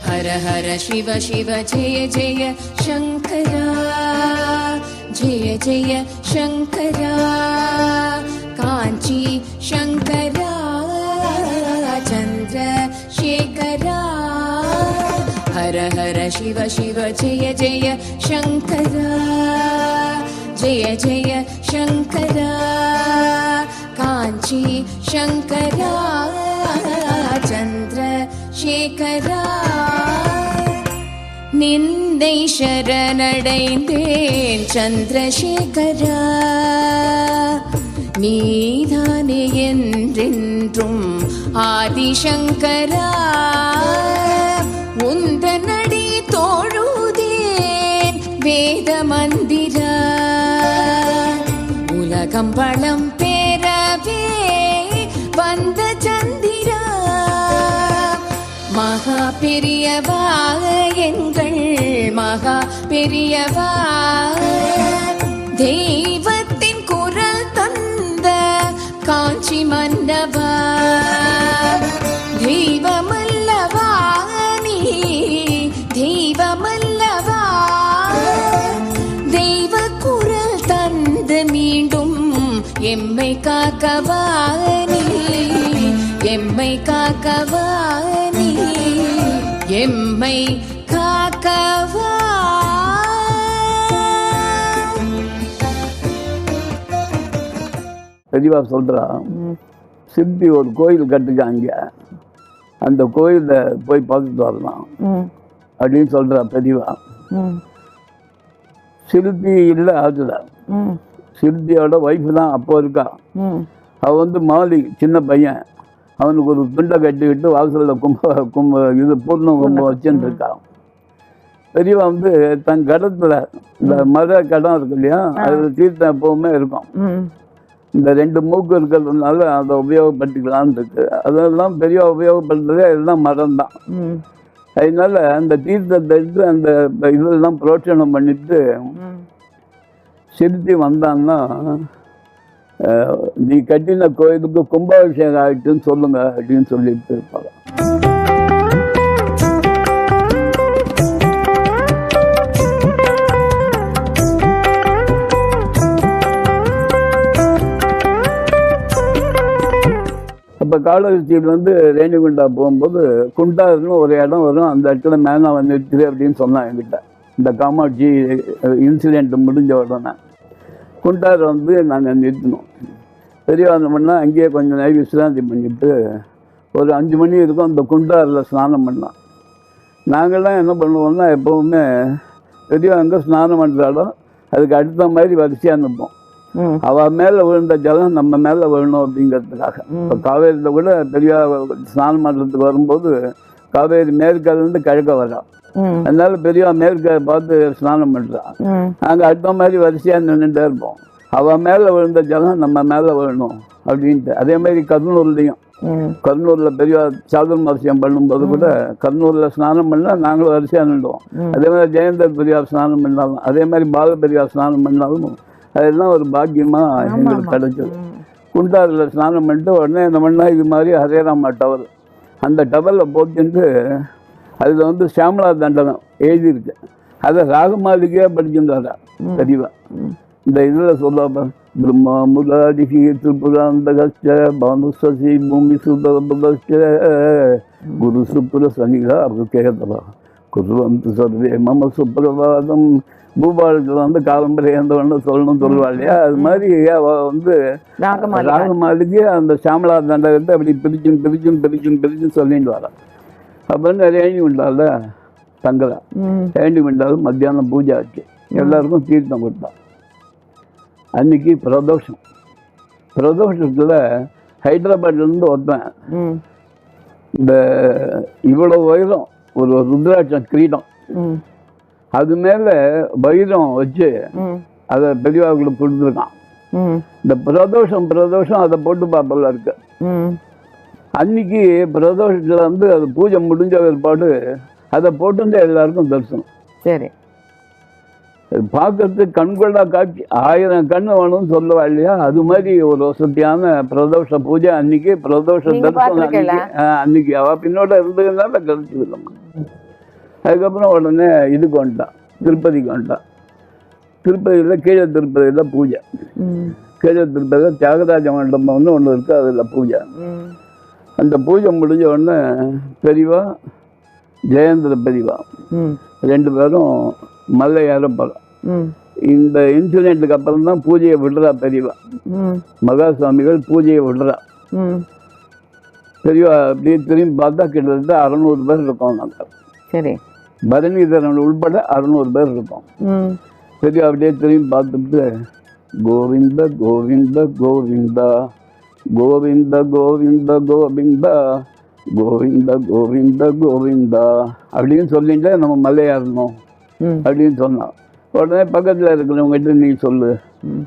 हर हर शिव शिव जय जय शंकरा, जय जय शंकरा, कांची शंकरा, चंद्रशेखरा। हर हर शिव शिव जय जय शंकरा, जय जय शंकरा, कांची शंकरा, चंद्रशेखरा। நிந்தை சரணடைந்தேன் சந்திரசேகரா, நீதானே என்றென்றும் ஆதிசங்கரா. உந்தனடி தோழுதேன் வேத மந்திரா, உலகம் வளம் பெறவே வந்த சந்திரா. மகா பெரியவா எங்கள் மகா பெரியவா, தெய்வத்தின் குரல் தந்த காஞ்சி மன்னவா. தெய்வமல்லவா நீ, தெய்வமல்லவா, தெய்வ குரல் தந்து மீண்டும் எம்மை காக்கவா நீ, எம்மை காக்கவா நீ, எம்மை காக்கவா. பெரியவா சொல்றா, சித்தி ஒரு கோயில் கட்டுக்காங்க, அந்த கோயில போய் பார்த்துட்டு வரலாம் அப்படின்னு சொல்றா பெரியவா. சிறுத்தி இல்லை ஆகுல, சிறுத்தியோட ஒய்ஃபு தான் அப்போ இருக்கா. அவன் மாலி சின்ன பையன், அவனுக்கு ஒரு துண்டை கட்டிக்கிட்டு வாசலில் இது பூர்ணம் கும்பம் வச்சுன்னு இருக்கான். பெரியவா தன் கடத்துல இந்த மத கடம் இருக்கு இல்லையா, அது தீர்த்தம் எப்பவுமே இருக்கும். இந்த 2 மூக்கு இருக்கிறதுனால அதை உபயோகப்படுத்திக்கலான்னு இருக்கு. அதெல்லாம் பெரியவா உபயோகப்படுத்துறதே எல்லாம் மரம் தான். அதனால அந்த தீர்த்தத்தை எடுத்து அந்த இதெல்லாம் புரோட்சணம் பண்ணிட்டு சிறுத்தி வந்தான்னா, நீ கட்டின கோயிலுக்கு கும்பாபிஷேகம் ஆகிட்டுன்னு சொல்லுங்க அப்படின்னு சொல்லிட்டு இருப்பாங்க. அப்போ காலகட்சியிலேருந்து ரேணிகுண்டா போகும்போது குண்டாருன்னு ஒரு இடம் வரும், அந்த இடத்துல மேனா வந்துடுச்சு அப்படின்னு சொன்னான் என்கிட்ட. இந்த காமாட்சி இன்சிடென்ட் முடிஞ்ச உடனே குண்டார் நாங்கள் நிறுத்தினோம். பெரியவா பண்ணால் அங்கேயே கொஞ்சம் நேரம் விசிராந்தி பண்ணிவிட்டு ஒரு 5 மணி இருக்கும் அந்த குண்டாரில் ஸ்நானம் பண்ணோம். நாங்கள்லாம் என்ன பண்ணுவோம்னா, எப்போவுமே பெரியவா அங்கே ஸ்நானம் பண்ணுறாலோ அதுக்கு அடுத்த மாதிரி வரிசையாக நிற்போம். அவள் மேலே விழுந்த ஜலம் நம்ம மேலே விழணும் அப்படிங்கிறதுக்காக. இப்போ காவேரியில் கூட பெரியவா ஸ்நானம் பண்ணுறதுக்கு வரும்போது காவேரி மேற்கிலேருந்து கிழக்க வரா, அதனால பெரியவா மேற்க பார்த்து ஸ்நானம் பண்ணுறான். நாங்கள் அடுத்த மாதிரி வரிசையாக நின்றுட்டே இருப்போம். அவள் மேலே விழுந்த ஜலம் நம்ம மேலே விழணும் அப்படின்ட்டு. அதே மாதிரி கர்னூர்லேயும், கர்னூரில் பெரியவா சாதுர்மாசியம் பண்ணும்போது கூட கர்னூரில் ஸ்நானம் பண்ணால் நாங்களும் வரிசையாக நின்றுவோம். அதே மாதிரி ஜெயந்தர் பெரியவா ஸ்நானம் பண்ணாலும், அதே மாதிரி பால பெரியவா ஸ்நானம் பண்ணாலும் அதெல்லாம் ஒரு பாக்கியமாக எங்களுக்கு கிடைச்சது. குண்டாரில் ஸ்நானம் பண்ணிட்டு உடனே என்ன பண்ணால் இது மாதிரி ஹரேராமா டவர், அந்த டவரில் போட்டுட்டு அதில் சியாமலா தண்டனம் எழுதியிருக்கு. அதை ராகமாலிகையாக படிச்சுருந்தாரா பெரியவா. இந்த இதில் சொல்ல பிரம்மா முராரி திரிபுராந்தகச்ச பானுசசி பூமி சுதபகச்ச குரு சுப்புர சனிகா கேதவா குருவந்து சர்வே மம சுப்பிரவாதம். பூபாலத்தில் காலம்பரை எந்த சொல்லணும்னு சொல்லுவாள் இல்லையா, அது மாதிரி அவள் ராகமாலிகை அந்த சியாமலா தண்டகத்தை அப்படி பிரிச்சுன்னு சொல்லிட்டு வரா. அப்புறம் ரேணி விண்டால தங்கலை, ரேணி விண்டாலும் மத்தியானம் பூஜை ஆச்சு, எல்லாருக்கும் தீர்த்தம் கொடுத்தான். அன்னைக்கு பிரதோஷத்தில் ஹைதராபாத்லேருந்து ஒருத்தன் இந்த இவ்வளோ வைரம் ஒரு ருத்ராட்சம் கிரீடம், அது மேலே வைரம் வச்சு அதை பெரியவாவுக்கு கொடுத்துருக்கான். இந்த பிரதோஷம் அதை போட்டு பார்ப்பல இருக்கு. அன்னைக்கு பிரதோஷத்தில் அது பூஜை முடிஞ்ச ஏற்பாடு அதை போட்டு எல்லாருக்கும் தரிசனம். சரி. பார்க்கறதுக்கு கண்கொள்ளா காட்சி. 1000 கண்ணு வேணும்னு சொல்லுவா இல்லையா, அது மாதிரி ஒரு வசதியான பிரதோஷ பூஜை அன்னைக்கு, பிரதோஷ தரிசனம் அன்னைக்கு. அவள் பின்னோட இருந்ததுனால கிடைச்சது நம்ம. அதுக்கப்புறம் உடனே இதுக்கு வந்துட்டான், திருப்பதிக்கு வந்துட்டான். திருப்பதியில் கீழே திருப்பதியில் பூஜை. கீழே திருப்பதியில் தியாகராஜ மண்டபம்னு ஒன்று இருக்குது, அதில் பூஜை. அந்த பூஜை முடிஞ்ச உடனே பெரியவா ஜெயேந்திர பெரியவா 2 பேரும் மலை ஏற போகிறோம். இந்த இன்சிடென்ட்டுக்கு அப்புறம் தான் பூஜையை விடுறா பெரியவா. மகா சுவாமிகள் பூஜையை விடுறா. பெரியவா அப்படியே திரும்பி பார்த்தா கிட்டத்தட்ட 600 பேர் இருக்கோம் நாங்கள். சரி. பரணிதரன் உள்பட 600 பேர் இருக்கோம். பெரியவா அப்படியே திரும்பி பார்த்துட்டு கோவிந்த கோவிந்த கோவிந்தா கோவிந்த கோவிந்த கோவிந்தா கோவிந்த கோவிந்த கோவிந்தா அப்படின்னு சொல்லிட்டு நம்ம மலை ஏறணும் அப்படின்னு சொன்னான். உடனே பக்கத்தில் இருக்கிறவங்ககிட்ட நீ சொல்லு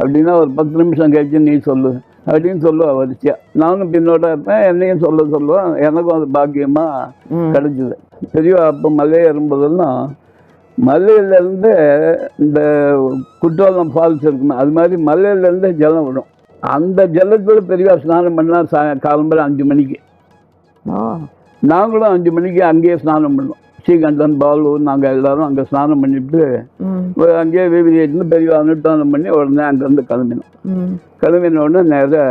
அப்படின்னா ஒரு 10 நிமிஷம் கழிச்சு நீ சொல்லு அப்படின்னு சொல்லுவா வரிசையா. நானும் பின்னோட இருப்பேன், என்னையும் சொல்லுவேன். எனக்கும் அது பாக்கியமாக கிடைச்சிது. பெரியவா அப்போ மலை ஏறும்போதெல்லாம் மலையிலேருந்து இந்த குற்றாலம் ஃபால்ஸ் இருக்குமே, அது மாதிரி மலையிலேருந்து ஜலம் விடும். அந்த ஜலத்தில் பெரியவா ஸ்நானம் பண்ணால் காலம்பரை 5 மணிக்கு. நாங்களும் 5 மணிக்கு அங்கேயே ஸ்நானம் பண்ணோம். ஸ்ரீகண்டன், பாலு, நாங்கள் எல்லாரும் அங்கே ஸ்நானம் பண்ணிவிட்டு அங்கேயே விபதியிட்டு பெரியவா அனுஷ்டானம் பண்ணி உடனே அங்கேருந்து கிளம்பினோம். கிளம்பின உடனே நேராக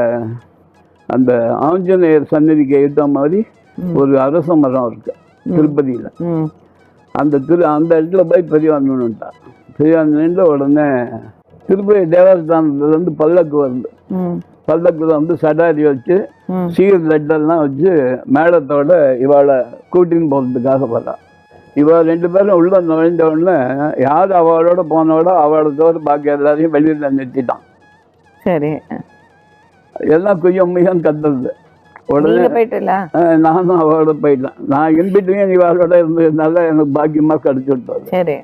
அந்த ஆஞ்சநேயர் சன்னதிக்கு ஏற்ற மாதிரி ஒரு அரச மரம் இருக்குது திருப்பதியில். அந்த இடத்துல போய் பெரியவா நின்றுட்டா. பெரியவா நின்று உடனே திருப்பதி தேவஸ்தானத்துலேருந்து பல்லக்கு வருது. பல்லக்கில் வந்து சடாரி வச்சு சீர் லட்டெல்லாம் வச்சு மேளத்தோட இவாளை கூட்டின்னு போகிறதுக்காக போகிறா. இவள் 2 பேரும் உள்ள நுழைஞ்ச உடனே யார் அவளோட போனோட அவளோட தவிர பாக்கி எல்லாரையும் வெளியில் நிறுத்திட்டான். சரி. எல்லாம் குய்யம் கத்துறது. உடனே நானும் அவளோட போயிட்டேன். நான் இன்பிட்லையும் இவளோட இருந்ததுனால எனக்கு பாக்கியமாக கிடச்சி விட்டது. சரி.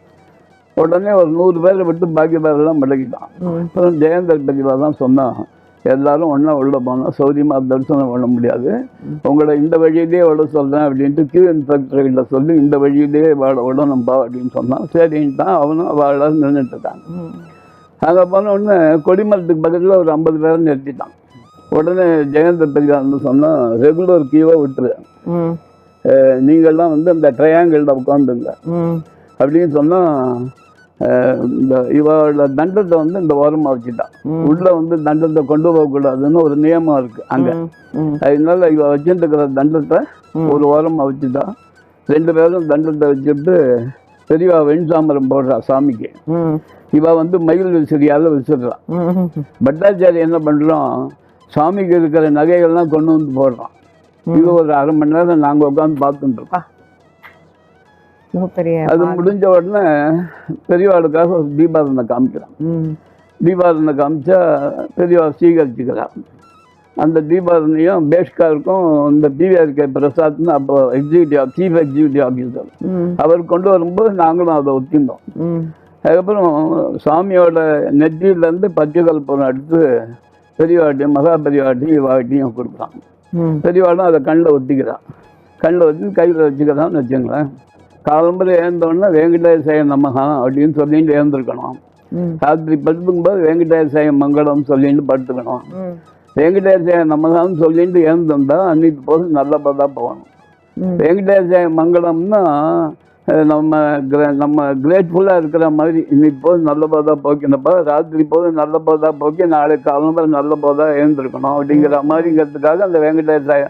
உடனே ஒரு 100 பேரை விட்டு பாக்கி பேரெல்லாம் மடக்கிட்டான். அப்புறம் ஜெயந்தர் பெரியவா தான் சொன்னான், எல்லாரும் ஒன்றா உள்ள போனால் சௌரியமாக தரிசனம் பண்ண முடியாது, உங்களை இந்த வழியிலே விட சொல்கிறேன் அப்படின்ட்டு கியூ இன்ஸ்பெக்டர்கிட்ட சொல்லி இந்த வழியிலே விடணும்பா அப்படின்னு சொன்னான். சரின்ட்டான். அவனும் அவளை நின்றுட்டு இருக்காங்க. அங்கே போன உடனே கொடிமரத்துக்கு பக்கத்தில் ஒரு 50 பேரை நிறுத்திட்டான். உடனே ஜெயந்த பெரியார்னு சொன்னால் ரெகுலர் கியூவாக விட்டுரு, நீங்கள்லாம் வந்து அந்த ட்ரையாங்கிளில் உட்காந்துங்க அப்படின்னு சொன்னால் இந்த இவளோட தண்டத்தை வந்து இந்த ஓரமாக வச்சுட்டான். உள்ள வந்து தண்டத்தை கொண்டு போகக்கூடாதுன்னு ஒரு நியமம் இருக்கு அங்கே. அதனால இவ வச்சுட்டு இருக்கிற தண்டத்தை ஒரு ஓரமாக வச்சுட்டா. 2 பேரும் தண்டத்தை வச்சுட்டு பெரியவா வெண்சாமரம் போடுறா சாமிக்கு. இவ வந்து மயில் விசிறியால் விசிறான். பட்டாச்சாரி என்ன பண்ணுறோம், சாமிக்கு இருக்கிற நகைகள்லாம் கொண்டு வந்து போடுறான். இது ஒரு 1/2 மணி நேரம் நாங்கள் உட்காந்து பார்த்துட்டு இருக்கோம். அது முடிஞ்ச உடனே பெரியவாளுக்காக ஒரு தீபாரதனை காமிக்கிறான். தீபாரதனை காமிச்சா பெரியவா ஸ்வீகரிச்சுக்கிறான். அந்த தீபாரதனையும் பேஷ்காருக்கும் இந்த பிவிஆர்கே பிரசாத்னு அப்போ சீஃப் எக்ஸிக்யூட்டிவ் ஆஃபீஸர் அவர் கொண்டு வரும்போது நாங்களும் அதை ஒத்திந்தோம். அதுக்கப்புறம் சாமியோட நெற்றியிலேருந்து பச்சை கல்புரம் எடுத்து பெரியவாட்டியும் மகா பெரியவாட்டியும் இவாட்டியும் கொடுக்குறான். பெரியவாளும் அதை கண்ணில் ஒத்திக்கிறான். கண்ணில் ஒத்தி கையில் வச்சுக்கிறான்னு வச்சுங்களேன். காலம்பரை ஏந்தோடனே வெங்கடேசாய நமகா அப்படின்னு சொல்லிட்டு ஏந்திருக்கணும். ராத்திரி படுத்துக்கும்போது வெங்கடேசாய மங்களம் சொல்லிட்டு படுத்துக்கணும். வெங்கடேசாய நமகான்னு சொல்லிட்டு ஏந்திருந்தா அன்னைக்கு போது நல்லபதாக போகணும். வெங்கடேசாய மங்களம்னா நம்ம கிரேட்ஃபுல்லாக இருக்கிற மாதிரி இன்னைக்கு போது நல்லபதாக போக்கினப்பா, ராத்திரி போது நல்லபதாக போக்கி நாளைக்கு காலம்பரை நல்லபதாக ஏந்திருக்கணும் அப்படிங்கிற மாதிரிங்கிறதுக்காக அந்த வெங்கடேசாய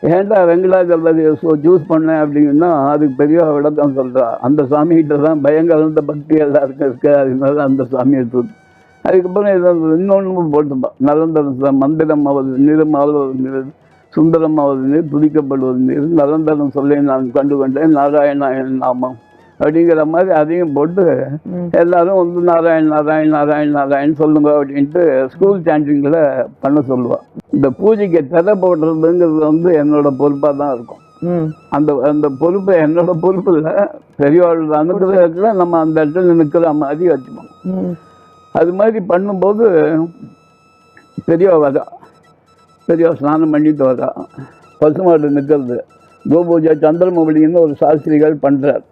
ஏன்டா வெங்கடாஜலபதி சூஸ் பண்ணேன் அப்படின்னா அதுக்கு பெரிய விளக்கம் சொல்கிறா. அந்த சாமிகிட்ட தான் பயங்கர பக்தி எல்லாருக்கும் இருக்கு, அதனால அந்த சாமியை தூத்து. அதுக்கப்புறம் இதை இன்னொன்று போட்டுப்பா, நலந்தரம் மந்திரமாவது நிறமாவது நீர், சுந்தரமாவது நீர், துதிக்கப்படுவது நீர், நலந்தரம் சொல்லி நான் கண்டு கொண்டேன் நாராயணாயன் நாமம் அப்படிங்கிற மாதிரி அதையும் போட்டு எல்லாரும் வந்து நாராயண் நாராயண் நாராயண் நாராயண் சொல்லுங்க அப்படின்ட்டு ஸ்கூல் சாண்டிங்கில் பண்ண சொல்லுவாள். இந்த பூஜைக்கு திரை போடுறதுங்கிறது வந்து என்னோட பொறுப்பாக தான் இருக்கும். அந்த பொறுப்பு என்னோட பொறுப்பு இல்லை, பெரியவாளோட அனுகிரகத்துல நம்ம அந்த இடத்துல நிற்கிற மாதிரி வச்சுப்போம். அது மாதிரி பண்ணும்போது பெரியவா வரா, பெரியவா ஸ்நானம் பண்ணிட்டு வரா, பசுமாடு நிற்கிறது கோபூஜை சந்திரமௌலின்னு ஒரு சாஸ்திரிகள் பண்ணுறார்.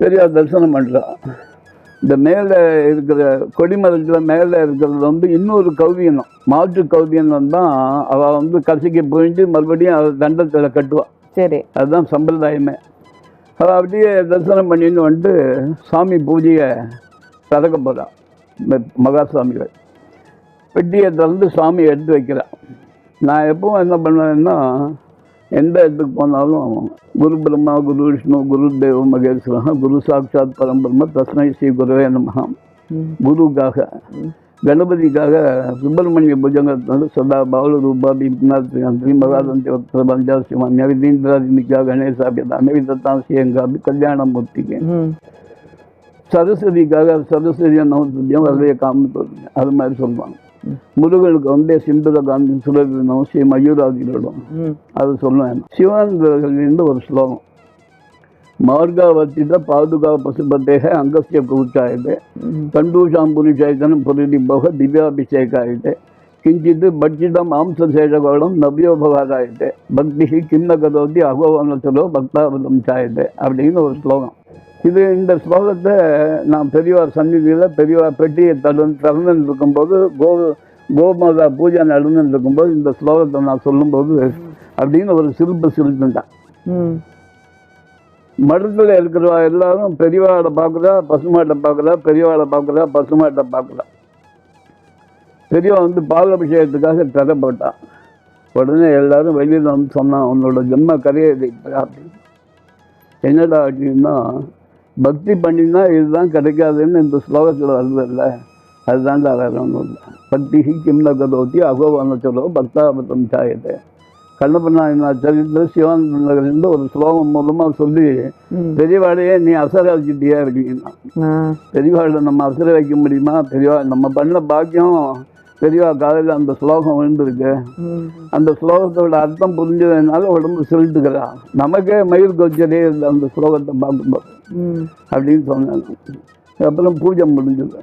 பெரியார் தரிசனம் பண்ணுறார். இந்த மேலே இருக்கிற கொடிமரத்தில் மேலே இருக்கிறது வந்து இன்னொரு கௌவியனம், மாற்று கௌவியனம் தான். அவள் வந்து கசக்கி போயிட்டு மறுபடியும் அவள் தண்டத்தில் கட்டுவாள். சரி, அதுதான் சம்பிரதாயமே. அவள் அப்படியே தரிசனம் பண்ணின்னு வந்துட்டு சாமி பூஜையை திறக்க போகிறான். மகாசாமிகள் பெட்டியை திறந்து சாமியை எடுத்து வைக்கிறான். நான் எப்பவும் என்ன பண்ணுவேன்னா, எந்த இடத்துக்கு போனாலும் குரு பிரம்மா குரு விஷ்ணு குரு தேவ மகேஸ்வரா குரு சாட்சாத் பரம்பிரம்ம தஸ்மை ஸ்ரீ குருவே நமஹ, குருவுக்காக கணபதிக்காக சுப்பிரமணிய புஜங்கத்தினால சதா பாவல ரூபா பீப்நாத்ரி மகாதந்தி பஞ்சாசிமான்ய விதீந்திராதிமிக்கா கணேசாபியதாமி விதத்தாசியங்காபி கல்யாணமூர்த்திக்கு, சரஸ்வதிக்காக சரஸ்வதி நமஸ்தியம் வரதைய காமத்தோடு அது மாதிரி சொல்லுவாங்க. முருகனுக்கு வந்து சிந்துர காந்தி சுரவினம் ஸ்ரீ மயூராதிகளும் அது சொல்லுவேன். சிவானந்தர்களிலிருந்து ஒரு ஸ்லோகம், மார்காவர்த்தித பாதுகா பசுபத்தேக அங்கஸ்ய கூச்சாயுது கண்டூஷாம் புருஷாயத்தனம் பொருதி போக திவ்யாபிஷேகாயுது கிஞ்சித் பட்சிதம் மாம்சசேஷகோடம் நவ்யோபகாராயுது பக்தி கிண்ண கதோதி அகோவனத்திலோ பக்தாபதம் சாயுது அப்படின்னு ஒரு ஸ்லோகம். இந்த ஸ்லோகத்தை நான் பெரியவார் சந்நிதியில் பெரியவார் பெட்டியை திறந்துன்னு இருக்கும்போது கோமாதா பூஜை நடந்துன்னு இருக்கும்போது இந்த ஸ்லோகத்தை நான் சொல்லும்போது அப்படின்னு ஒரு சிரிப்புண்டான். மடத்தில் இருக்கிறவா எல்லாரும் பெரியவாளை பார்க்குறா, பசுமாட்டை பார்க்குறா, பெரியவாளை பார்க்குறா, பசுமாட்டை பார்க்குறா. பெரியவா வந்து பால் அபிஷேகத்துக்காக திற போட்டான். உடனே எல்லாரும் வெளியில் வந்து சொன்னான், உன்னோட ஜென்ம கரையை அப்படின்னு. என்னடா அப்படின்னா, பக்தி பண்ணினா இதுதான் கிடைக்காதுன்னு இந்த ஸ்லோகத்தில் வருதில்ல, அதுதான்டா வேற ஒன்றும் இல்லை. பக்தி கிம்ன கதோத்தி அகோவான சொல்லோ பக்தாபத்தம் சாயது. கண்ணப்பண்ணா சரித்திர சிவானந்தர்லேருந்து ஒரு ஸ்லோகம் மூலமாக சொல்லி பெரியவாடையே நீ அசர வச்சுட்டியா இருக்கீங்கன்னா, பெரியவாளை நம்ம அசர வைக்க முடியுமா? பெரியவா நம்ம பண்ண பாக்கியம் பெரியவா காலையில் அந்த ஸ்லோகம் விழுந்துருக்கு. அந்த ஸ்லோகத்தோட அர்த்தம் புரிஞ்சதுனால உடம்பு செலுத்துக்கிறா. நமக்கே மயில் கொச்சதே இருந்த அந்த ஸ்லோகத்தை பார்க்கும்போது அப்படின்னு சொன்னாங்க. அப்புறம் பூஜை முடிஞ்சது.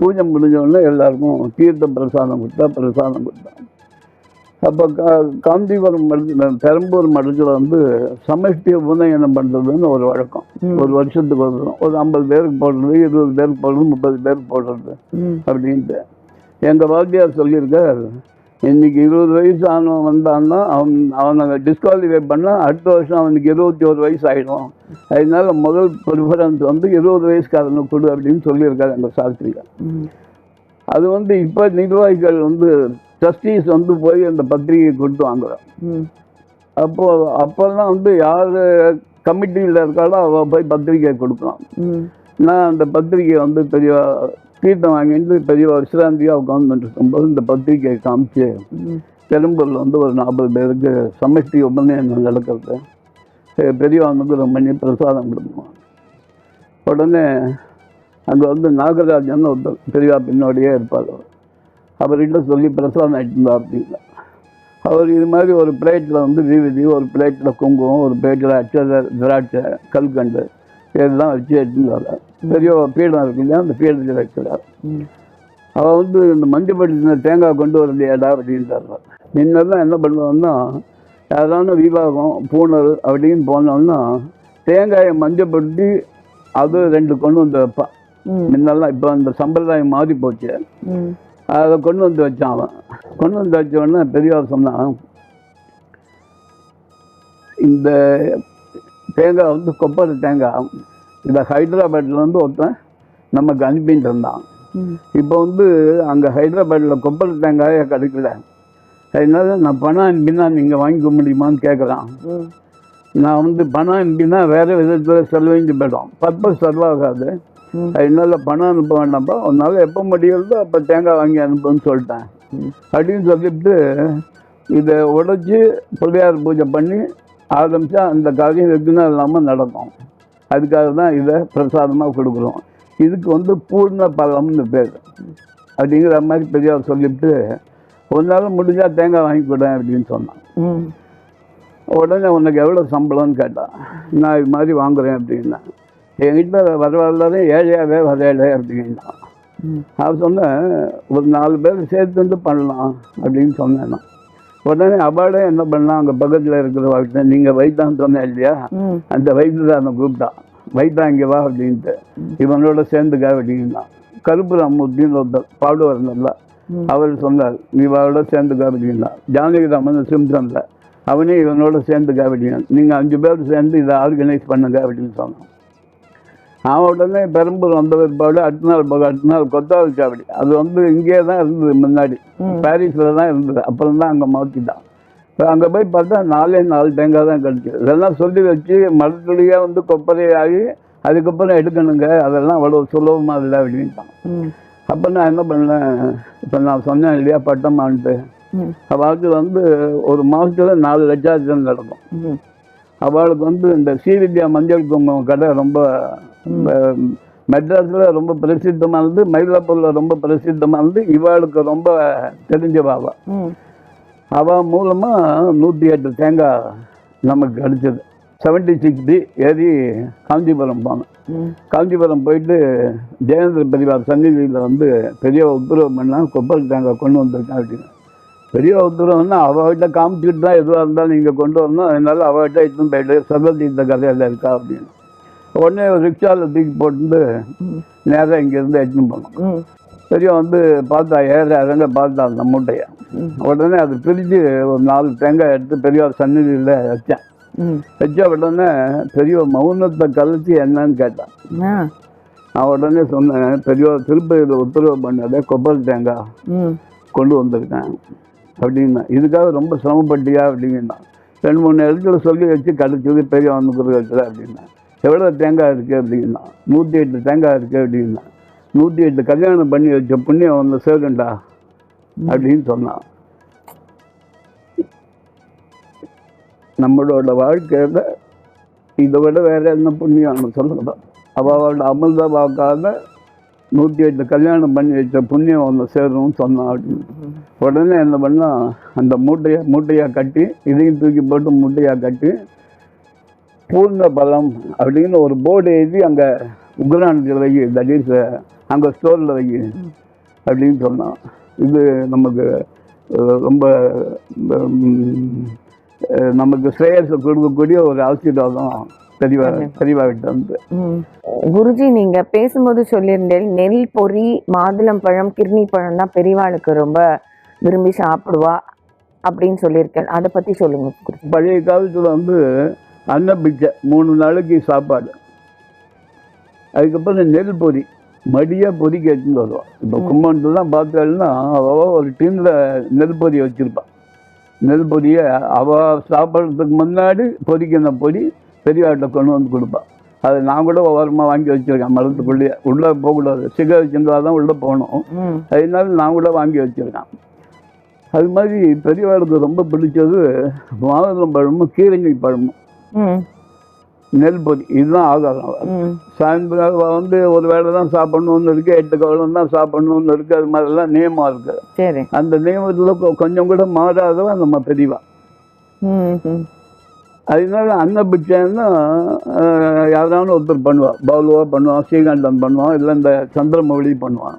பூஜை முடிஞ்சோடனே எல்லாருக்கும் தீர்த்த பிரசாதம் கொடுத்தா. அப்போ காந்திபுரம் மடத்தில் பெரம்பூர் மடத்தில் வந்து சமஷ்டி உபநயனம் பண்ணுறதுன்னு ஒரு வழக்கம். ஒரு வருஷத்துக்கு ஒரு 50 பேருக்கு போடுறது, 20 பேருக்கு போடுறது, 30 பேருக்கு போடுறது அப்படின்ட்டு. எங்கள் வாத்தியார் சொல்லியிருக்கார், இன்னைக்கு 20 வயசு ஆனவன் வந்தான்னா அவனை டிஸ்குவாலிஃபை பண்ணால் அடுத்த வருஷம் அவனுக்கு 21 வயசு ஆகிடும். அதனால முதல் ப்ரிஃபரன்ஸ் வந்து 20 வயசுக்காரனுக்கு கொடு அப்படின்னு சொல்லியிருக்காரு எங்கள் சாஸ்திரிகள். அது வந்து இப்போ நிர்வாகிகள் வந்து ட்ரஸ்டீஸ் வந்து போய் அந்த பத்திரிகை கொடுத்து வாங்குறோம். அப்போல்லாம் வந்து யார் கமிட்டியில் இருக்காளோ அவள் போய் பத்திரிகை கொடுக்கலாம். நான் அந்த பத்திரிகையை வந்து பெரிய தீர்த்தம் வாங்கிட்டு பெரிய விசிராந்தியாக உட்காந்துட்டு இருக்கும்போது இந்த பத்திரிகையை காமிச்சு பெரும்பூரில் வந்து ஒரு 40 பேருக்கு சமஷ்டி உபநயனம் நடக்கிறது. பெரியவனுக்கு பண்ணி பிரசாதம் கொடுப்போம். உடனே அங்கே வந்து நாகராஜன் ஒருத்தர் பெரியவா பின்னோடையே இருப்பார். அவர்கிட்ட சொல்லி பிரசாதம் ஆகிட்டுருந்தா அப்படின்னா, அவர் இது மாதிரி ஒரு பிளேட்டில் வந்து விபூதி, ஒரு பிளேட்டில் குங்குமம், ஒரு பிளேட்டில் அச்சதை, திராட்சை, கல்கண்டு இதெல்லாம் வச்சு எடுத்துன்னு பெரிய பீடம் இருக்கு இல்லையா, அந்த பீடத்தில் வைக்கிறார். அவள் வந்து இந்த மஞ்சப்பட்டி தேங்காய் கொண்டு வரலையாடா அப்படின்றார். முன்னெல்லாம் என்ன பண்ணுவோம்னா, யாரான விவாகம் பூணல் அப்படின்னு போனோம்னா தேங்காயை மஞ்சப்படுத்தி அது 2 கொண்டு வந்து வைப்பான். முன்னெல்லாம் இப்போ அந்த சம்பிரதாயம் மாறி போச்சு. அதை கொண்டு வந்து வச்சான். அவன் கொண்டு வந்து வச்சோடனே பெரியவர் சொன்னான், இந்த தேங்காய் வந்து கொப்பரை தேங்காய், இதை ஹைதராபாத்தில் வந்து ஒருத்தன் நமக்கு அனுப்பிட்டு இருந்தான். இப்போ வந்து அங்கே ஹைதராபாத்தில் கொப்பரை தேங்காயே கிடைக்கல. அதனால நான் பணம் அனுப்பினா நீங்கள் வாங்கிக்க முடியுமான்னு கேட்குறான். நான் வந்து பணம் அனுப்பினா வேறு விதத்தில் செலவழிஞ்சு போயிடும், பர்பஸ் செலவாகாது. அதனால பணம் அனுப்ப வேண்டாம்ப்பா, அதனால எப்போ முடியுதோ அப்போ தேங்காய் வாங்கி அனுப்புன்னு சொல்லிட்டேன் அப்படின்னு சொல்லிட்டு இதை உடைச்சி பிள்ளையார் பூஜை பண்ணி ஆரம்பித்தா அந்த காரியம் வெகுனா இல்லாமல் நடக்கும். அதுக்காக தான் இதை பிரசாதமாக கொடுக்குறோம். இதுக்கு வந்து பூர்ண பலம்னு பேர் அப்படிங்கிற மாதிரி பெரியவர் சொல்லிவிட்டு, ஒரு நாள் முடிஞ்சால் தேங்காய் வாங்கி கொடுறேன் அப்படின்னு சொன்னான். உடனே உனக்கு எவ்வளோ சம்பளம்னு கேட்டான். நான் இது மாதிரி வாங்குறேன் அப்படின்னா, என்கிட்ட வரலாறு ஏழையாகவே வரையலை அப்படின்னா. நான் சொன்னேன், ஒரு 4 பேர் சேர்த்துட்டு பண்ணலாம் அப்படின்னு சொன்னேன். உடனே அவளே என்ன பண்ணா, அங்கே பக்கத்தில் இருக்கிற வாழ்க்கை நீங்கள் வைத்தான்னு சொன்னேன் இல்லையா, அந்த வைத்தியதாரனை கூப்பிட்டான். வைத்தா இங்கே வா அப்படின்ட்டு, இவனோட சேர்ந்துக்கா அப்படின்னா. கருப்பு ராமூர்த்தின்னு ஒருத்தர் பாடுவார் நல்லா, அவர் சொன்னார் நீ அவளோட சேர்ந்துக்கா அப்படின்னா. ஜானகிராமன் சிம்சனில் அவனே இவனோட சேர்ந்துக்கா அப்படின்னா. நீங்கள் 5 பேர் சேர்ந்து இதை ஆர்கனைஸ் பண்ணுங்க அப்படின்னு சொன்னான். அவன் உடனே பெரம்பூர் வந்த பிற்பாடு அடுத்த நாள் கொத்தாவல் சாவடி, அது வந்து இங்கே தான் இருந்தது முன்னாடி, பாரிஸில் தான் இருந்தது. அப்புறம் தான் அங்கே மாற்றிட்டான். இப்போ அங்கே போய் பார்த்தா 4 தேங்காய் தான் கிடச்சிது. இதெல்லாம் சொல்லி வச்சு மரத்துலேயே வந்து கொப்பரையாகி அதுக்கப்புறம் எடுக்கணுங்க, அதெல்லாம் அவ்வளோ சுலபமாக இல்லை அப்படின்ட்டான். அப்போ நான் என்ன பண்ணேன், இப்போ நான் சொன்னேன் இல்லையா பட்டமான்ட்டு, அவளுக்கு வந்து ஒரு மாதத்துல 4 லட்சம் நடக்கும். அவளுக்கு வந்து இந்த ஸ்ரீவித்யா மஞ்சள் குங்குமம் கடை ரொம்ப மெட்ராஸில் ரொம்ப பிரசித்தமானது, மயிலாப்பூரில் ரொம்ப பிரசித்தமானது. இவாளுக்கு ரொம்ப தெரிஞ்சவாவா. அவள் மூலமாக 108 தேங்காய் நமக்கு கிடச்சிது. 76D ஏறி காஞ்சிபுரம் போனோம். காஞ்சிபுரம் போயிட்டு ஜெயேந்திர பெரியவார் சந்நிதியில் வந்து பெரிய உத்தரவு பண்ணால் கொப்பரை தேங்காய் கொண்டு வந்திருக்கேன் அப்படின்னு. பெரிய உத்தரவுன்னா அவகிட்ட காமிச்சிட்டு தான் எதுவாக இருந்தாலும் நீங்கள் கொண்டு வரணும், அதனால அவகிட்ட இட்டுன்னு போயிட்டு சர்வதீர்த்த கதையில் இருக்கா அப்படின்னு. உடனே ஒரு ரிக்ஷாவில் தூக்கி போட்டு நேராக இங்கேருந்து எடுத்துன்னு போனோம். பெரிய வந்து பார்த்தா ஏறாங்க, பார்த்தா அந்த மூட்டையை. உடனே அது பிரித்து ஒரு 4 தேங்காய் எடுத்து பெரியவார் சந்நிதியில் வச்சேன். வச்ச உடனே பெரிய மௌனத்தை கழிச்சு என்னன்னு கேட்டான். நான் உடனே சொன்னேன், பெரியவார் திருப்பதியில் உத்தரவு பண்ணதை கொப்பரை தேங்காய் கொண்டு வந்திருக்கேன் அப்படின்னா. இதுக்காக ரொம்ப சிரமப்பட்டியா அப்படின்னா. 2-3 இடத்துல சொல்லி வச்சு கிடச்சது பெரிய வந்து வச்சுல அப்படின்னா. எவ்வளோ தேங்காய் இருக்குது அப்படின்னா. 108 தேங்காய் இருக்குது அப்படின்னா. 108 கல்யாணம் பண்ணி வச்ச புண்ணியம் வந்து சேருண்டா அப்படின்னு சொன்னான். நம்மளோட வாழ்க்கையில் இதை விட வேற என்ன புண்ணியம் சொல்லுறோம். அவளோட அமிர்த வாக்காக 108 கல்யாணம் பண்ணி வச்ச புண்ணியம் ஒன்று சேரும்னு சொன்னான் அப்படின்னு. உடனே என்ன பண்ணால் அந்த மூட்டையாக கட்டி, இதையும் தூக்கி போட்டு மூட்டையாக கட்டி பூர்ண பலம் அப்படின்னு ஒரு போர்டு எழுதி அங்கே உக்ரானத்தில் வை, தட் இஸ் அங்கே ஸ்டோரில் வை அப்படின்னு சொன்னான். இது நமக்கு ரொம்ப நமக்கு ஸ்ரேயஸை கொடுக்கக்கூடிய ஒரு ஆசீர்வாதம் பெரியவாகிட்ட வந்து. குருஜி, நீங்க பேசும்போது சொல்லியிருந்தேன் நெல் பொரி, மாதுளம் பழம், கிர்னி பழம் தான் பெரியவாளுக்கு ரொம்ப விரும்பி சாப்பிடுவா அப்படின்னு சொல்லியிருக்கேன். அதை பற்றி சொல்லுங்க. பழைய காலத்தில் வந்து அன்னப்பிச்சை 3 நாளைக்கு சாப்பாடு, அதுக்கப்புறம் நெல் பொரி மடியாக பொறிக்க எடுத்துன்னு வருவான். இப்போ கும்பகோணத்துல தான் பார்த்தேன்னா அவள் ஒரு டீனில் நெல் பொரியை வச்சுருப்பான். நெல் பொரியை அவள் சாப்பிட்றதுக்கு முன்னாடி பொரிக்கிற பொரி பெரியவாட்ட கொண்டு வந்து கொடுப்பான். அதை நான் கூட ஓரமாக வாங்கி வச்சுருக்கேன். மரத்துக்குள்ளேயே உள்ளே போகக்கூடாது, சிகரெட் சிந்தால் தான் உள்ளே போகணும். அதனால நான் கூட வாங்கி வச்சுருக்கேன். அது மாதிரி பெரியவாளுக்கு ரொம்ப பிடிச்சது மாதுளம் பழமும் கீரங்கை பழமும் நெல் பொரி. இதுதான் ஆகாரம். சாயந்தரம் வந்து ஒரு வேளை தான் சாப்பிடணும்னு இருக்கு, 8 கவலம் தான் சாப்பிடணும்னு இருக்கு. அது மாதிரிலாம் நியமம் இருக்கு. அந்த நியமத்தில் கொஞ்சம் கூட மாறாதவா நம்ம பெரியவா. அதனால அன்னபிச்சைன்னா யாராவது ஒருத்தர் பண்ணுவான். பவுலுவா பண்ணுவான், ஸ்ரீகண்டன் பண்ணுவான், இல்லை இந்த சந்திரமௌழி பண்ணுவான்.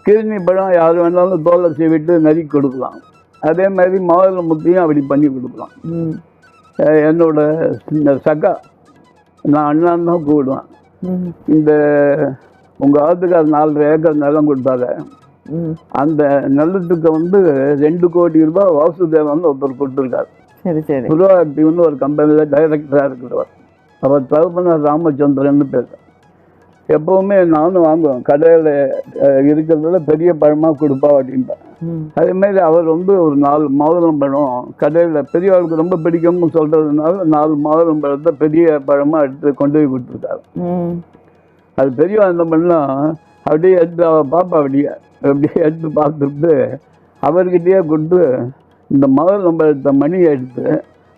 கிருணி பழம் யார் வேணாலும் தோலை சீவிட்டு நறுக்கி கொடுக்கலாம். அதே மாதிரி மாதுளை முத்தையும் அப்படி பண்ணி கொடுக்கலாம். என்னோட சக்கா, நான் அண்ணான் தான் கூப்பிடுவேன். இந்த உங்கள் ஆத்துக்கார் 4 ஏக்கர் நிலம் கொடுத்தாரு. அந்த நிலத்துக்கு வந்து 2 கோடி ரூபாய் வாசுதேவன் ஒருத்தர் கொடுத்துருக்காரு. புருவாக்டிவ்னு ஒரு கம்பெனியில் டைரக்டராக இருக்கிறவர். அவர் தகப்பனார் ராமச்சந்திரன்னு பேர். எப்போவுமே நானும் வாங்குவேன், கடையில் இருக்கிறதுல பெரிய பழமாக கொடுப்பா அப்படின்பேன். அதேமாதிரி அவர் வந்து ஒரு 4 மாதுளம் பழம் கடையில் பெரியவர்களுக்கு ரொம்ப பிடிக்கும்னு சொல்கிறதுனால 4 மாதுளம் பழத்தை பெரிய பழமாக எடுத்து கொண்டு போய் கொடுத்துருக்காரு. அது பெரியவா என்ன பண்ணலாம், அப்படியே எடுத்து அவள் பாப்பா அப்படியே எடுத்து பார்த்துட்டு அவர்கிட்டயே கொடுத்து இந்த மாதுளம் பழத்தை மணியை எடுத்து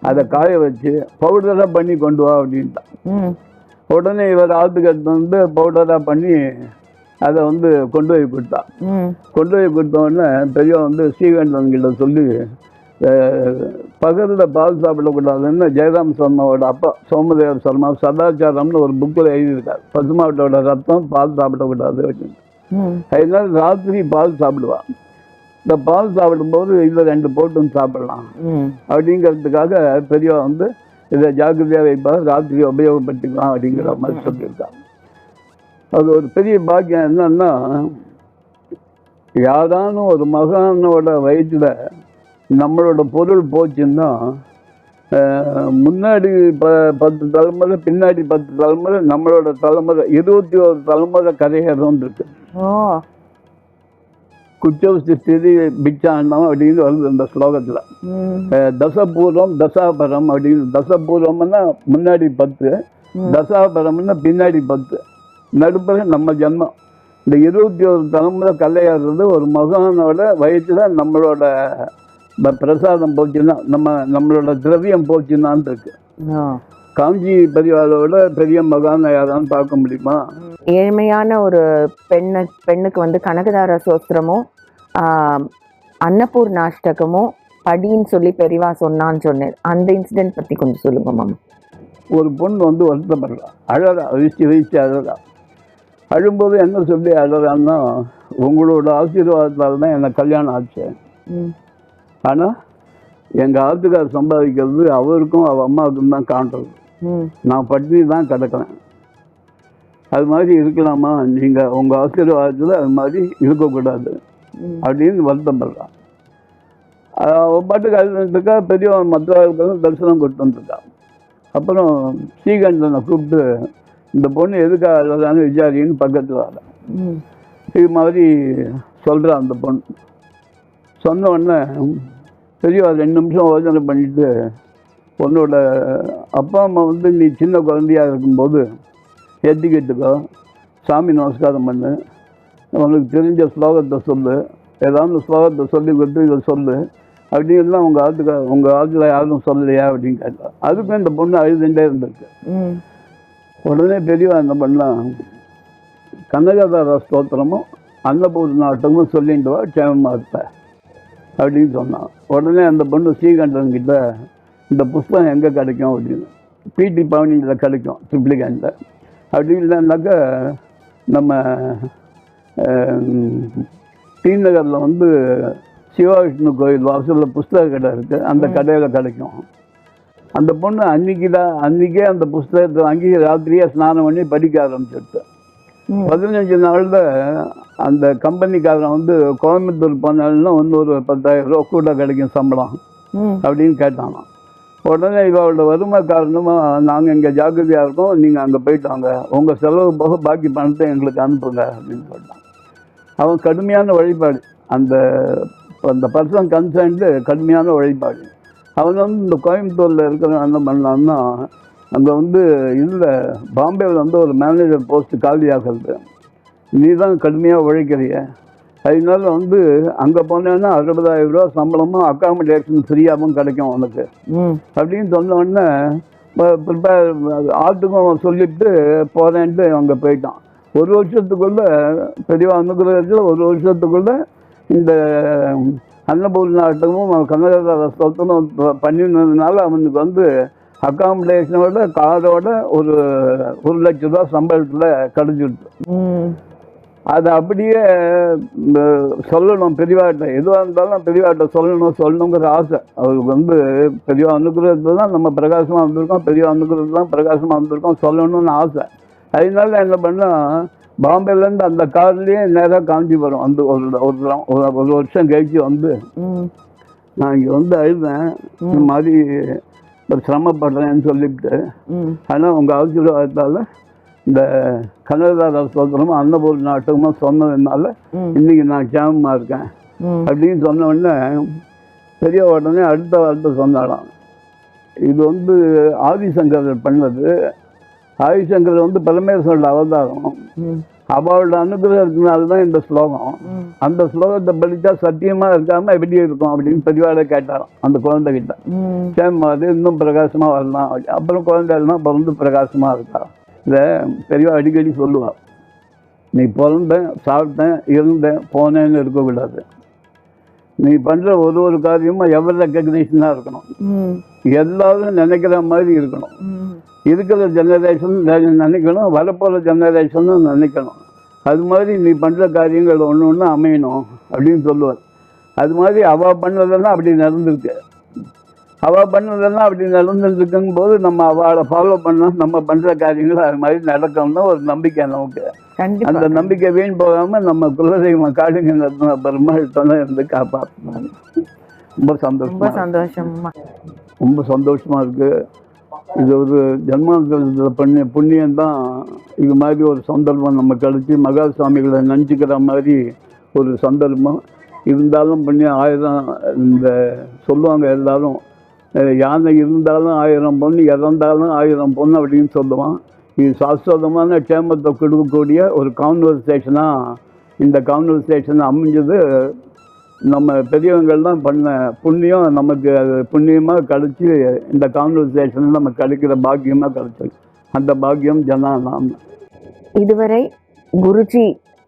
அதை காய வச்சு பவுடராக பண்ணி கொண்டு வா அப்படின்ட்டான். உடனே இவர் ஆற்றுக்கு எடுத்து வந்து பவுடராக பண்ணி அதை வந்து கொண்டு போய் கொடுத்தான். கொண்டு போய் கொடுத்தோடனே பெரியவா வந்து ஸ்ரீகண்டன் கிட்ட சொல்லி பகலில் பால் சாப்பிடக்கூடாதுன்னு ஜெயராம் சர்மாவோட அப்பா சோமதேவர் சர்மா சதாச்சாரம்னு ஒரு புக்கில் எழுதியிருக்காரு. பசுமாட்டோட ரத்தம் பால் சாப்பிடக்கூடாது அப்படின்னு. அதனால ராத்திரி பால் சாப்பிடுவான். இந்த பால் சாப்பிடும்போது இதில் 2 போட்டும் சாப்பிடலாம் அப்படிங்கிறதுக்காக பெரியவா வந்து இதை ஜாக்கிரதையாக வைப்பார், ராத்திரி உபயோகப்படுத்திக்கலாம் அப்படிங்கிற மாதிரி சொல்லியிருக்காங்க. அது ஒரு பெரிய பாக்கியம். என்னன்னா, யாரானும் ஒரு மகானோட வயிற்றில் நம்மளோட பொருள் போச்சுன்னா முன்னாடி 10 தலைமுறை, பின்னாடி 10 தலைமுறை, நம்மளோட தலைமுறை 21 தலைமுறை கரையேறும் இருக்கு. குச்சோஸ்திதி பிச்சாண்டம் அப்படின்னு வருது இந்த ஸ்லோகத்தில். தசபூர்வம் தசாபரம் அப்படின்னு. தசபூர்வம்னா முன்னாடி 10, தசாபரம்னா பின்னாடி 10, நடுப்புற நம்ம ஜன்மம். இந்த 21 தலைமுறை கல்லையாடுறது ஒரு மகானோட வயிற்றுல நம்மளோட பிரசாதம் போச்சுன்னா, நம்மளோட திரவியம் போச்சுன்னான்னு இருக்கு. காஞ்சி பெரியவாளோட பெரிய மகான யாரான்னு பார்க்க முடியுமா? ஏழ்மையான ஒரு பெண்ணுக்கு வந்து கனகதார சோஸ்திரமும் அன்னபூர்ணாஷ்டகமும் படின்னு சொல்லி பெரியவா சொன்னான்னு சொன்னேன். அந்த இன்சிடென்ட் பற்றி கொஞ்சம் சொல்லுங்க மாமா. ஒரு பொண்ணு வந்து வருத்தப்படுறா, அழகா விழிச்சு அழகா. அழும்போது என்ன சொல்லி அழகான்னா, உங்களோட ஆசீர்வாதத்தால் தான் எனக்கு கல்யாணம் ஆச்சு. ஆனால் எங்கள் ஆத்துக்கார் சம்பாதிக்கிறது அவருக்கும் அவள் அம்மாவுக்கும் தான் காண்றது. நான் பட்டினி தான் கிடக்கிறேன். அது மாதிரி இருக்கலாமா? நீங்கள் உங்கள் ஆசீர்வாதத்தில் அது மாதிரி இருக்கக்கூடாது அப்படின்னு வருத்தப்படுறான். பாட்டுக்கு அழுதுக்கா பெரிய மற்றவர்களுக்கு தரிசனம் கொடுத்துருக்கா. அப்புறம் ஸ்ரீகண்டனை கூப்பிட்டு, இந்த பொண்ணு எதுக்காக அழுதான்னு விசாரின்னு பக்கத்தில் வர. இது மாதிரி சொல்கிறான் அந்த பொண்ணு. சொன்ன உடனே பெரியவா 2 நிமிஷம் யோசனை பண்ணிட்டு, உன்னோட அப்பா அம்மா வந்து நீ சின்ன குழந்தையா இருக்கும்போது ஏற்றிக்கிட்டுக்கோ, சாமி நமஸ்காரம் பண்ணு, உனக்கு தெரிஞ்ச ஸ்லோகத்தை சொல்லு, ஏதாவது ஸ்லோகத்தை சொல்லி கொடுத்து இதை சொல்லு அப்படின்லாம் உங்கள் ஆற்றுல யாரும் சொல்லலையா அப்படின்னு கேட்டா. அதுக்கும் இந்த பொண்ணு அழுதுண்டே இருந்திருக்கு. உடனே பெரியவா என்ன பண்ணலாம், கனகதார ஸ்தோத்திரமும் அன்னபூர்ணாட்டமும் சொல்லிட்டு வா, க்ஷேமமாக இருப்பேன் அப்படின்னு சொன்னான். உடனே அந்த பொண்ணு ஸ்ரீகண்டன்கிட்ட, இந்த புஸ்தகம் எங்கே கிடைக்கும் அப்படின்னு. பிடி பவனியில் கிடைக்கும், ட்ரிப்ளிகேண்டில். அப்படி இல்லைன்னாக்கா நம்ம டி நகரில் வந்து சிவவிஷ்ணு கோயில் வாசலில் புஸ்தக கடை இருக்குது, அந்த கடையில் கிடைக்கும். அந்த பொண்ணு அன்றைக்கே அந்த புஸ்தகத்தை வாங்கி ராத்திரியாக ஸ்நானம் பண்ணி படிக்க ஆரம்பிச்சிருச்சு. 15 நாளில் அந்த கம்பெனிக்காரன் வந்து கோயம்புத்தூர் போனாலும்னா வந்து ஒரு 10,000 ரூபா கூட கிடைக்கும் சம்பளம் அப்படின்னு கேட்டானா. உடனே இவளோட வறுமை காரணமாக, நாங்கள் இங்கே ஜாக்கிரதையாக இருக்கோம், நீங்கள் அங்கே போயிட்டாங்க, உங்கள் செலவு போக பாக்கி பணத்தை எங்களுக்கு அனுப்புங்க அப்படின்னு சொல்லிட்டான். அவன் கடுமையான வழிபாடு, அந்த பர்சன் கன்சர்ன்டு கடுமையான வழிபாடு. அவன் வந்து இந்த கோயம்புத்தூரில் இருக்கிற என்ன பண்ணலான்னா, அங்கே வந்து இதில் பாம்பேவில் வந்து ஒரு மேனேஜர் போஸ்ட்டு காலியாகிறது. நீ தான் கடுமையாக உழைக்கிறிய, அதனால வந்து அங்கே போனேன்னா 60,000 ரூபா சம்பளமும் அக்காமடேஷன் ஃப்ரீயாகவும் கிடைக்கும் உனக்கு அப்படின்னு சொன்ன உடனே ப்ரிப்பேர் ஆட்டுக்கும் சொல்லிட்டு போகிறேன்ட்டு அங்கே போயிட்டான். 1 வருஷத்துக்குள்ளே பெரியவா அனுகிரகத்தில் 1 வருஷத்துக்குள்ளே இந்த அன்னபூர்ணாட்டமும் கனகதார ஸ்தோத்திரமும் பண்ணினதுனால அவனுக்கு வந்து அக்காமடேஷனோட காரோட ஒரு 1 லட்ச ரூபா சம்பளத்தில் கிடச்சிடுச்சு. அதை அப்படியே சொல்லணும் பெரியவாட்ட, எதுவாக இருந்தாலும் பெரியவாட்ட சொல்லணுங்கிற ஆசை அவருக்கு வந்து. பெரியவா அனுகிரகத்தில் தான் நம்ம பிரகாசமாக வந்திருக்கோம், பெரியவா அனுகிரகத்தில் தான் பிரகாசமாக வந்திருக்கோம் சொல்லணும்னு ஆசை. அதனால என்ன பண்ணால், பாம்பேலேருந்து அந்த கார்லேயே நேராக காஞ்சிபுரம் வந்து ஒரு வருஷம் கழிச்சு வந்து, நான் இங்கே வந்து அழுதேன், இந்த மாதிரி சிரமப்படுறேன்னு சொல்லிவிட்டு, ஆனால் உங்கள் ஆசீர்வாதத்தால் இந்த கனகதார ஸ்தோத்திரமும் அன்னபூர்ணாட்டமும் சொன்னதுனால இன்னைக்கு நான் க்ஷேமமாக இருக்கேன் அப்படின்னு சொன்ன உடனே பெரிய உடனே அடுத்த வார்த்தை சொன்னாலாம், இது வந்து ஆதிசங்கரர் பண்ணது. ஆதிசங்கரர் வந்து பரமேஸ்வரோட அவதாரம், அவளோட அனுகிரகத்தினால தான் இந்த ஸ்லோகம். அந்த ஸ்லோகத்தை படித்தா சத்தியமாக இருக்காமல் எப்படி இருக்கும் அப்படின்னு பெரியவாட கேட்டாராம் அந்த குழந்தைகிட்ட. சேமாவது இன்னும் பிரகாசமாக வரலாம். அப்புறம் குழந்தைலாம் பிறந்து பிரகாசமாக இருக்காராம். இதை பெரியவா அடிக்கடி சொல்லுவாள், நீ பிறந்தேன், சாப்பிட்டேன், இருந்தேன், போனேன்னு இருக்கக்கூடாது. நீ பண்ணுற ஒரு காரியமும் எவர் ரெக்கக்னேஷனாக இருக்கணும், எல்லாரும் நினைக்கிற மாதிரி இருக்கணும். இருக்கிற ஜெனரேஷன் நினைக்கணும், வரப்போகிற ஜெனரேஷனும் நினைக்கணும். அது மாதிரி நீ பண்ணுற காரியங்கள் ஒன்று அமையணும் அப்படின்னு சொல்லுவார். அது மாதிரி அவள் பண்ணதெல்லாம் அப்படி நடந்திருக்கு. அவள் பண்ணதெல்லாம் அப்படி நடந்துருக்குங்கும் போது நம்ம அவளை ஃபாலோ பண்ணோம், நம்ம பண்ணுற காரியங்கள் அது மாதிரி நடக்கணும்னா ஒரு நம்பிக்கை நமக்கு. அந்த நம்பிக்கை வீண் போகாமல் நம்ம குலதெய்வம் காடுங்க நடத்தின பெருமாள் துணை இருந்து காப்பாற்றினாங்க. ரொம்ப சந்தோஷமா ரொம்ப சந்தோஷமாக இருக்குது. இது ஒரு ஜன்மாந்தரத்தில் புண்ணியம்தான். இது மாதிரி ஒரு சந்தர்ப்பம் நம்ம கழிச்சு மகா சுவாமிகளை நினச்சிக்கிற மாதிரி ஒரு சந்தர்ப்பம் இருந்தாலும் புண்ணியம் 1000 இந்த சொல்லுவாங்க எல்லாரும், யானை இருந்தாலும் 1000 பொண்ணு, இறந்தாலும் 1000 பொண்ணு அப்படின்னு சொல்லுவான். இது சாஸ்வதமான க்ஷேமத்தை கொடுக்கக்கூடிய ஒரு கான்வர்சேஷனாக இந்த கான்வர்சேஷன் அமைஞ்சது. நம்ம பெரியவங்கள்லாம் பண்ண புண்ணியம் நமக்கு அது புண்ணியமாக கழிச்சு இந்த கான்வர்சேஷன் நம்ம கிடைக்கிற பாக்கியமாக கிடைச்சது. அந்த பாக்கியம் ஜனானாம். இதுவரை குருஜி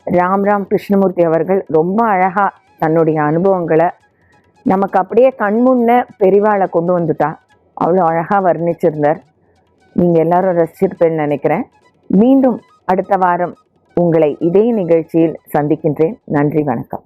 ராம் கிருஷ்ணமூர்த்தி அவர்கள் ரொம்ப அழகாக தன்னுடைய அனுபவங்களை நமக்கு அப்படியே கண்முன்ன பெரிவாளை கொண்டு வந்துட்டா. அவ்வளோ அழகாக வர்ணிச்சிருந்தார். நீங்கள் எல்லாரும் ரசிச்சிருப்பேன்னு நினைக்கிறேன். மீண்டும் அடுத்த வாரம் உங்களை இதே நிகழ்ச்சியில் சந்திக்கின்றேன். நன்றி, வணக்கம்.